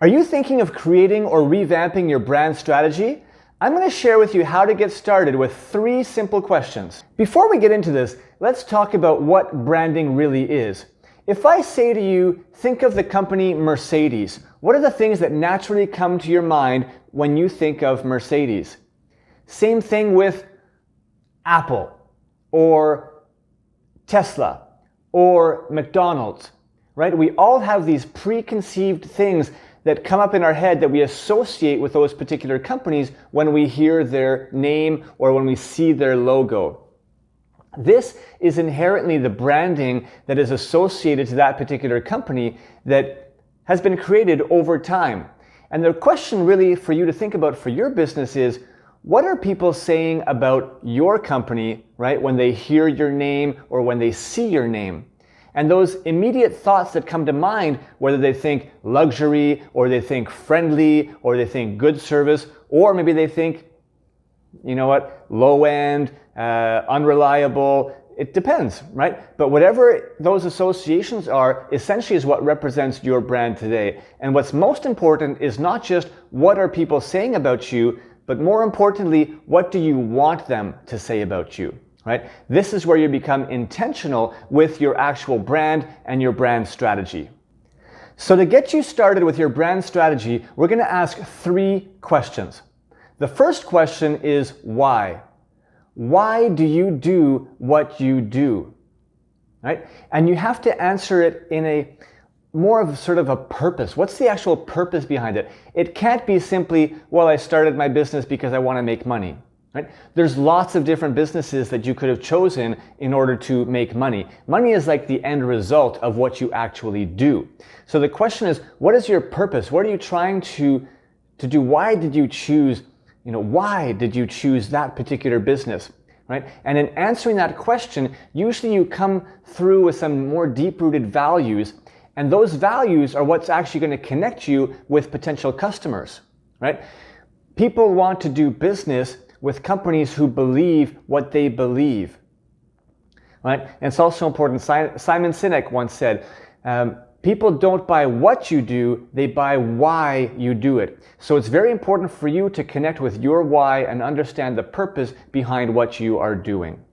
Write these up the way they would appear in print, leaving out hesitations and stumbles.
Are you thinking of creating or revamping your brand strategy? I'm going to share with you how to get started with 3 simple questions. Before we get into this, let's talk about what branding really is. If I say to you, think of the company Mercedes, what are the things that naturally come to your mind when you think of Mercedes? Same thing with Apple or Tesla or McDonald's, right? We all have these preconceived things that come up in our head that we associate with those particular companies when we hear their name or when we see their logo. This is inherently the branding that is associated to that particular company that has been created over time. And the question really for you to think about for your business is, what are people saying about your company, right, when they hear your name or when they see your name? And those immediate thoughts that come to mind, whether they think luxury or they think friendly or they think good service, or maybe they think, you know what, low end, unreliable, it depends, right? But whatever those associations are, essentially is what represents your brand today. And what's most important is not just what are people saying about you, but more importantly, what do you want them to say about you? Right? This is where you become intentional with your actual brand and your brand strategy. So to get you started with your brand strategy, we're going to ask 3 questions. The first question is why? Why do you do what you do? Right? And you have to answer it in a more of sort of a purpose. What's the actual purpose behind it? It can't be simply, well, I started my business because I want to make money. Right? There's lots of different businesses that you could have chosen in order to make money. Money is like the end result of what you actually do. So the question is, what is your purpose? What are you trying to do? Why did you choose, why did you choose that particular business? Right? And in answering that question, usually you come through with some more deep-rooted values, and those values are what's actually going to connect you with potential customers. Right? People want to do business with companies who believe what they believe, right? And it's also important. Simon Sinek once said, people don't buy what you do, they buy why you do it. So it's very important for you to connect with your why and understand the purpose behind what you are doing.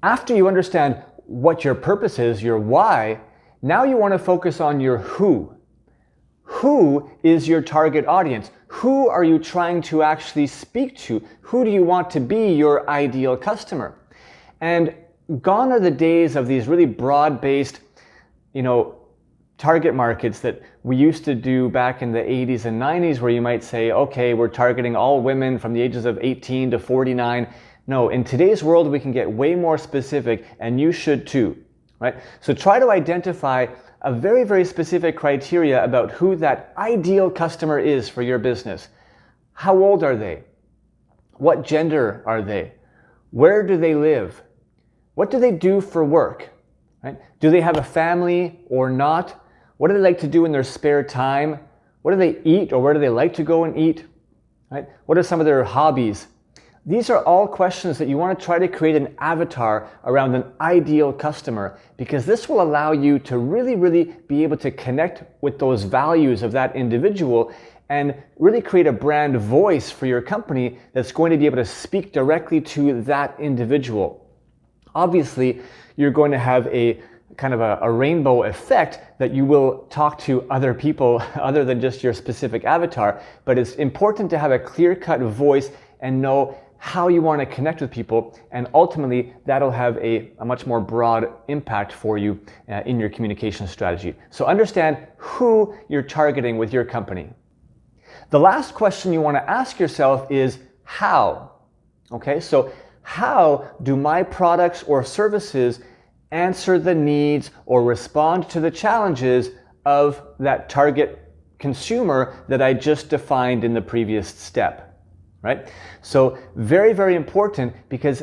After you understand what your purpose is, your why, now you want to focus on your who. Who is your target audience? Who are you trying to actually speak to? Who do you want to be your ideal customer? And gone are the days of these really broad-based, target markets that we used to do back in the 80s and 90s, where you might say, okay, we're targeting all women from the ages of 18 to 49. No, in today's world, we can get way more specific, and you should too, right? So try to identify a very, very specific criteria about who that ideal customer is for your business. How old are they? What gender are they? Where do they live? What do they do for work? Right? Do they have a family or not? What do they like to do in their spare time? What do they eat, or where do they like to go and eat? Right? What are some of their hobbies? These are all questions that you want to try to create an avatar around an ideal customer, because this will allow you to really, really be able to connect with those values of that individual and really create a brand voice for your company that's going to be able to speak directly to that individual. Obviously, you're going to have a kind of a rainbow effect that you will talk to other people other than just your specific avatar, but it's important to have a clear-cut voice and know how you want to connect with people, and ultimately that'll have a much more broad impact for you in your communication strategy. So understand who you're targeting with your company. The last question you want to ask yourself is how? Okay, so how do my products or services answer the needs or respond to the challenges of that target consumer that I just defined in the previous step? Right? So very, very important, because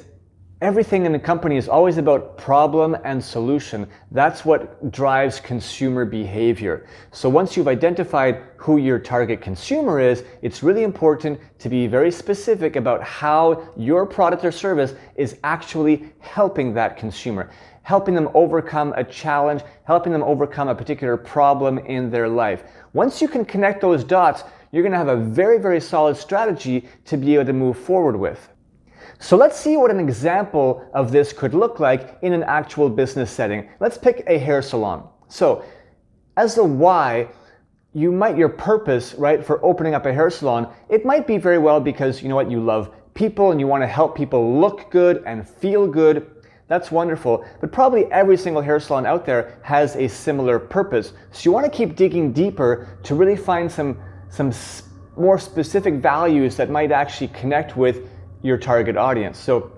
everything in the company is always about problem and solution. That's what drives consumer behavior. So once you've identified who your target consumer is, it's really important to be very specific about how your product or service is actually helping that consumer. helping them overcome a challenge, helping them overcome a particular problem in their life. Once you can connect those dots, you're going to have a very, very solid strategy to be able to move forward with. So let's see what an example of this could look like in an actual business setting. Let's pick a hair salon. So as the why, your purpose, right, for opening up a hair salon, it might be very well because you know what, you love people and you want to help people look good and feel good. That's wonderful. But probably every single hair salon out there has a similar purpose. So you want to keep digging deeper to really find some more specific values that might actually connect with your target audience. So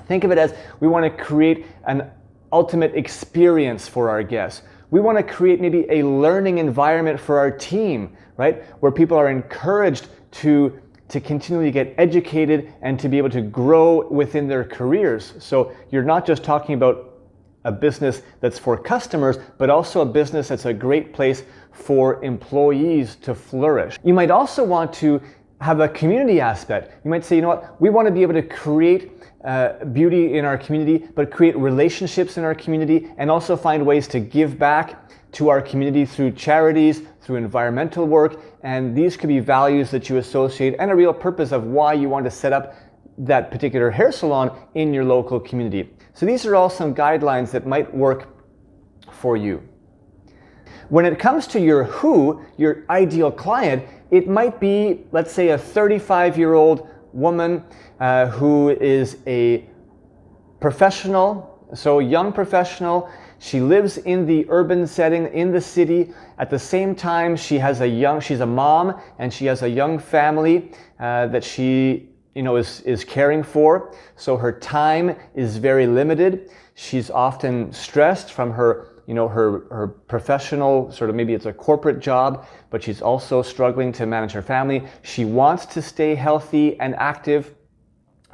think of it as we want to create an ultimate experience for our guests. We want to create maybe a learning environment for our team, right? Where people are encouraged to continually get educated and to be able to grow within their careers. So you're not just talking about a business that's for customers, but also a business that's a great place for employees to flourish. You might also want to have a community aspect. You might say, you know what, we want to be able to create beauty in our community, but create relationships in our community and also find ways to give back to our community through charities, through environmental work, and these could be values that you associate and a real purpose of why you want to set up that particular hair salon in your local community. So these are all some guidelines that might work for you. When it comes to your who, your ideal client, it might be, let's say, a 35-year-old woman who is a professional, so a young professional. She lives in the urban setting, in the city. At the same time, she's a mom and she has a young family that she is caring for. So her time is very limited. She's often stressed from her professional, sort of, maybe it's a corporate job, but she's also struggling to manage her family. She wants to stay healthy and active.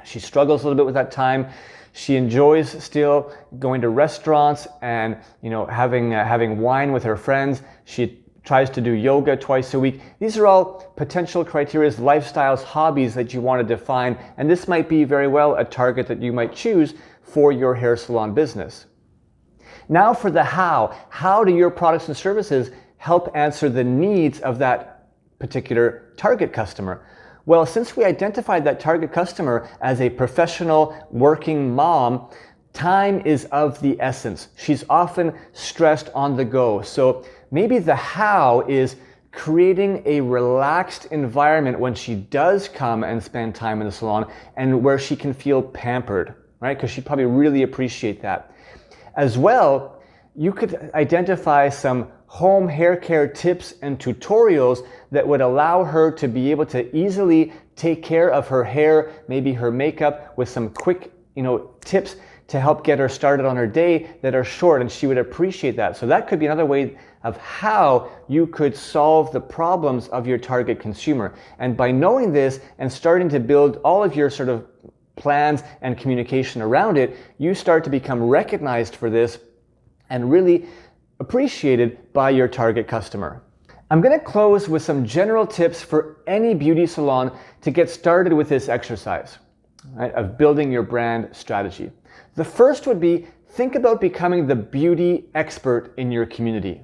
She struggles a little bit with that time. She enjoys still going to restaurants and having wine with her friends. She tries to do yoga twice a week. These are all potential criteria, lifestyles, hobbies that you want to define, and this might be very well a target that you might choose for your hair salon business. Now for the how. How do your products and services help answer the needs of that particular target customer? Well, since we identified that target customer as a professional working mom, time is of the essence. She's often stressed on the go. So maybe the how is creating a relaxed environment when she does come and spend time in the salon and where she can feel pampered, right? Because she'd probably really appreciate that. As well, you could identify some home hair care tips and tutorials that would allow her to be able to easily take care of her hair, maybe her makeup, with some quick, tips to help get her started on her day that are short, and she would appreciate that. So that could be another way of how you could solve the problems of your target consumer. And by knowing this and starting to build all of your sort of plans and communication around it, you start to become recognized for this and really appreciated by your target customer. I'm going to close with some general tips for any beauty salon to get started with this exercise, right, of building your brand strategy. The first would be, think about becoming the beauty expert in your community.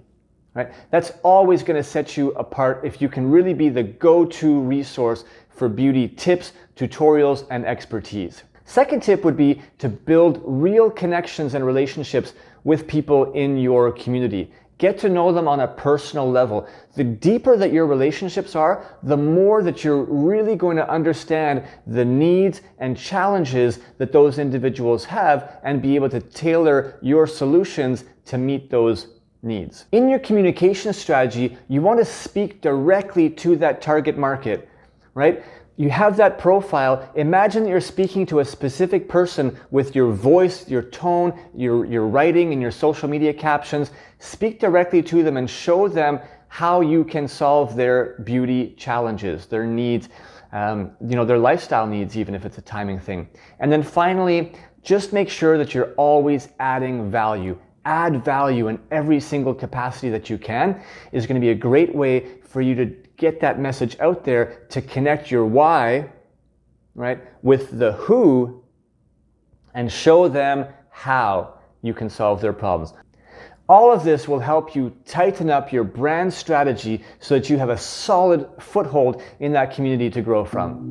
Right? That's always going to set you apart if you can really be the go-to resource for beauty tips, tutorials, and expertise. Second tip would be to build real connections and relationships with people in your community. Get to know them on a personal level. The deeper that your relationships are, the more that you're really going to understand the needs and challenges that those individuals have and be able to tailor your solutions to meet those needs. In your communication strategy, you want to speak directly to that target market, right? You have that profile. Imagine that you're speaking to a specific person with your voice, your tone, your writing, and your social media captions. Speak directly to them and show them how you can solve their beauty challenges, their needs, their lifestyle needs, even if it's a timing thing. And then finally, just make sure that you're always adding value. Add value in every single capacity that you can is going to be a great way for you to get that message out there to connect your why, right, with the who and show them how you can solve their problems. All of this will help you tighten up your brand strategy so that you have a solid foothold in that community to grow from.